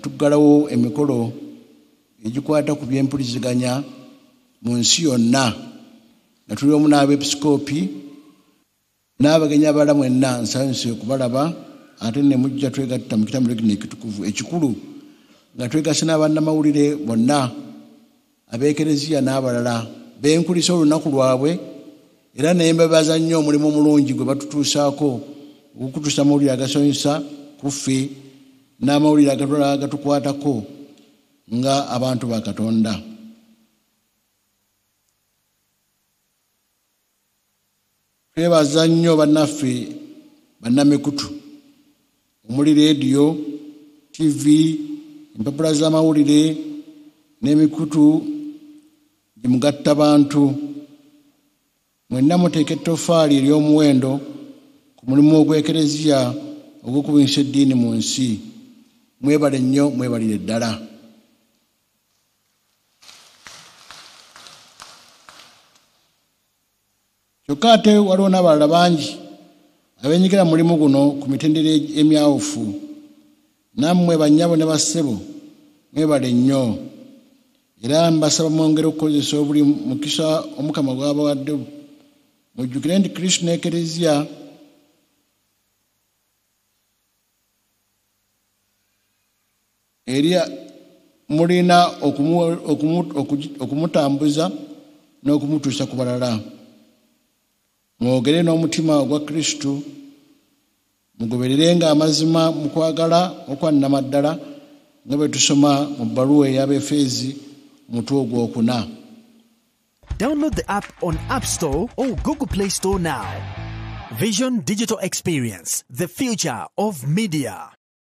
tuggalawo emikolo egikwata ku byempuliziganya mu nsi yonna nga tuli omu n'abeepisikoopi n'abagenyi abalala mwenna nsanyuse okubalaba ate ne mujja twegatta mu kitambiro kino ekitukuvu ekikulu nga twegase n'abannamawulire bonna ab'ekereziya n'abalala benkulisa olunaku lwabwe era naye mbebaza nnyo omulimu omulungi gwe batutuusaako okukutuusa amawulire agasanyusa ku ffe n'amawulire agatukwatako nga abantu ba Katonda. Twebaza nnyo bannaffe bannamikutu omuli leediyo, TV, empapula z'amawulire n'emikutu gimugatta bantu. Mwenna muteeka ettoffaali ery'omuwendo ku mulimu ogw'ekereziya ogw'okubunyisa eddiini mu nsi. Mwebale nnyo, mwebalire ddala. Kyokka ate waliwo n'abalala bangi abenyigira mu mulimu guno ku mitendera emyawufu. Nammwe bannyabo ne bassebo mwebale nnyo era mbasaba mwongere okukozesa obuli mukisa Omukama gw'abawadde. Mujjukire nti Kristo n'ekereziya eri mulina okumutambuza n'okumutuusa ku balala. Mwogere n'omutima ogwa Kristo, mugobererenga amazima mu kwagala okwannamaddala nga bwe tusoma mu bbaluwa ey'Abefeezi omutwe ogwokuna. Download the app on App Store or Google Play Store now. Vision Digital Experience, the future of media.